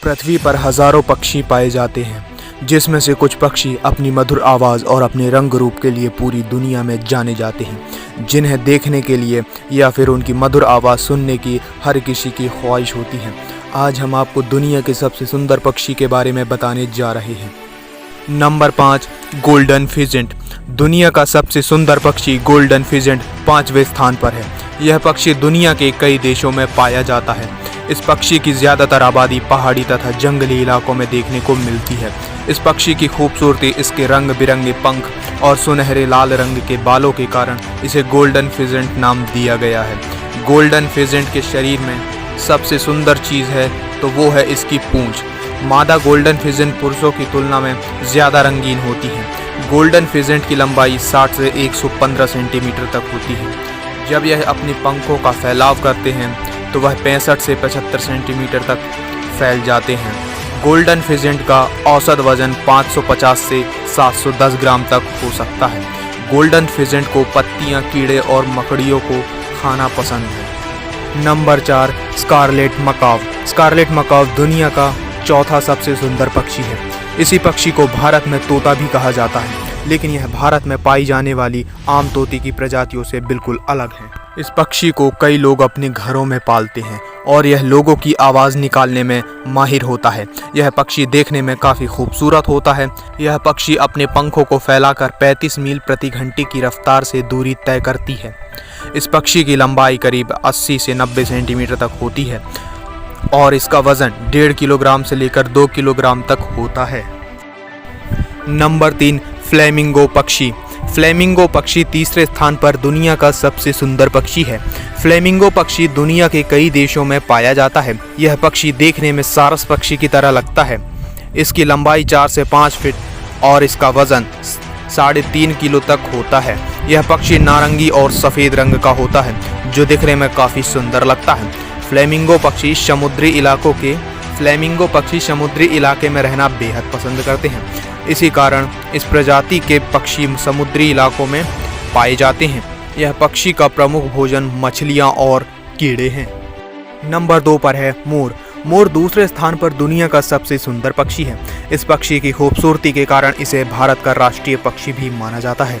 पृथ्वी पर हजारों पक्षी पाए जाते हैं, जिसमें से कुछ पक्षी अपनी मधुर आवाज़ और अपने रंग रूप के लिए पूरी दुनिया में जाने जाते हैं, जिन्हें देखने के लिए या फिर उनकी मधुर आवाज़ सुनने की हर किसी की ख्वाहिश होती है। आज हम आपको दुनिया के सबसे सुंदर पक्षी के बारे में बताने जा रहे हैं। Number 5, golden pheasant. दुनिया का सबसे सुंदर पक्षी गोल्डन फिजेंट 5वें स्थान पर है। यह पक्षी दुनिया के कई देशों में पाया जाता है। इस पक्षी की ज़्यादातर आबादी पहाड़ी तथा जंगली इलाकों में देखने को मिलती है। इस पक्षी की खूबसूरती इसके रंग बिरंगे पंख और सुनहरे लाल रंग के बालों के कारण इसे गोल्डन फिजेंट नाम दिया गया है। गोल्डन फिजेंट के शरीर में सबसे सुंदर चीज़ है तो वो है इसकी पूंछ। मादा गोल्डन फिजेंट पुरुषों की तुलना में ज़्यादा रंगीन होती है। गोल्डन फिजेंट की लंबाई 60 से 115 सेंटीमीटर तक होती है। जब यह अपने पंखों का फैलाव करते हैं तो वह 65 से 75 सेंटीमीटर तक फैल जाते हैं। गोल्डन फिजेंट का औसत वजन 550 से 710 ग्राम तक हो सकता है। गोल्डन फिजेंट को पत्तियां, कीड़े और मकड़ियों को खाना पसंद है। Number 4, scarlet macaw. Scarlet macaw दुनिया का चौथा सबसे सुंदर पक्षी है। इसी पक्षी को भारत में तोता भी कहा जाता है, लेकिन यह भारत में पाई जाने वाली आम तोते की प्रजातियों से बिल्कुल अलग है। इस पक्षी को कई लोग अपने घरों में पालते हैं और यह लोगों की आवाज़ निकालने में माहिर होता है। यह पक्षी देखने में काफ़ी खूबसूरत होता है। यह पक्षी अपने पंखों को फैलाकर 35 मील प्रति घंटे की रफ्तार से दूरी तय करती है। इस पक्षी की लंबाई करीब 80 से 90 सेंटीमीटर तक होती है और इसका वज़न 1.5 किलोग्राम से लेकर 2 किलोग्राम तक होता है। नंबर 3, फ्लेमिंगो पक्षी। फ्लेमिंगो पक्षी तीसरे स्थान पर दुनिया का सबसे सुंदर पक्षी है। फ्लेमिंगो पक्षी दुनिया के कई देशों में पाया जाता है। यह पक्षी देखने में सारस पक्षी की तरह लगता है। इसकी लंबाई 4 से 5 फीट और इसका वज़न 3.5 किलो तक होता है। यह पक्षी नारंगी और सफ़ेद रंग का होता है, जो दिखने में काफ़ी सुंदर लगता है। फ्लेमिंगो पक्षी समुद्री इलाके में रहना बेहद पसंद करते हैं। इसी कारण इस प्रजाति के पक्षी समुद्री इलाकों में पाए जाते हैं। यह पक्षी का प्रमुख भोजन मछलियां और कीड़े हैं। नंबर 2 पर है मोर। मोर दूसरे स्थान पर दुनिया का सबसे सुंदर पक्षी है। इस पक्षी की खूबसूरती के कारण इसे भारत का राष्ट्रीय पक्षी भी माना जाता है।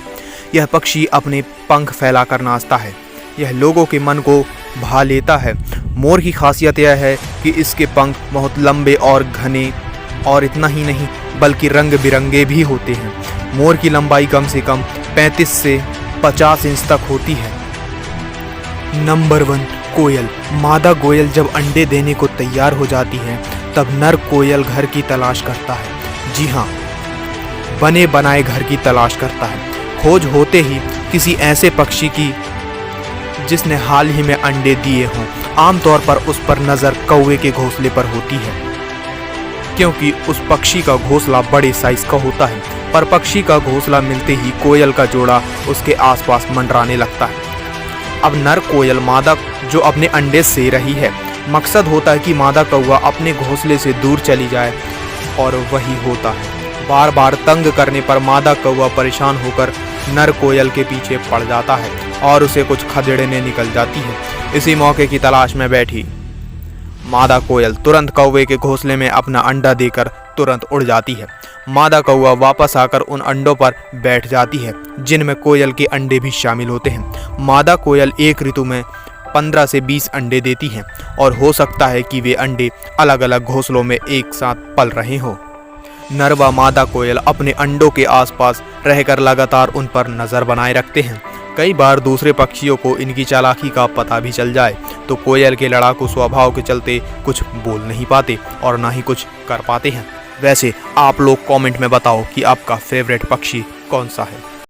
यह पक्षी अपने पंख फैलाकर नाचता है। यह लोगों के मन को भा लेता है। मोर की खासियत यह है कि इसके पंख बहुत लंबे और घने और इतना ही नहीं बल्कि रंग बिरंगे भी होते हैं। मोर की लंबाई कम से कम 35 से 50 इंच तक होती है। नंबर 1, कोयल। मादा कोयल जब अंडे देने को तैयार हो जाती है तब नर कोयल घर की तलाश करता है। जी हाँ, बने बनाए घर की तलाश करता है। खोज होते ही किसी ऐसे पक्षी की जिसने हाल ही में अंडे दिए हों। आमतौर पर उस पर नज़र कौवे के घोंसले पर होती है, क्योंकि उस पक्षी का घोंसला बड़े साइज का होता है। पर पक्षी का घोंसला मिलते ही कोयल का जोड़ा उसके आसपास मंडराने लगता है। अब नर कोयल मादा जो अपने अंडे से रही है, मकसद होता है कि मादा कौवा अपने घोंसले से दूर चली जाए, और वही होता है। बार बार तंग करने पर मादा कौवा परेशान होकर नर कोयल के पीछे पड़ जाता है और उसे कुछ खदेड़ने निकल जाती है। इसी मौके की तलाश में बैठी मादा कोयल तुरंत कौवे के घोंसले में अपना अंडा देकर तुरंत उड़ जाती है। मादा कौवा वापस आकर उन अंडों पर बैठ जाती है, जिनमें कोयल के अंडे भी शामिल होते हैं। मादा कोयल एक ऋतु में 15 से 20 अंडे देती हैं और हो सकता है कि वे अंडे अलग अलग घोंसलों में एक साथ पल रहे हों। नर व मादा कोयल अपने अंडों के आसपास रहकर लगातार उन पर नज़र बनाए रखते हैं। कई बार दूसरे पक्षियों को इनकी चालाकी का पता भी चल जाए तो कोयल के लड़ाकू स्वभाव के चलते कुछ बोल नहीं पाते और ना ही कुछ कर पाते हैं। वैसे आप लोग कमेंट में बताओ कि आपका फेवरेट पक्षी कौन सा है।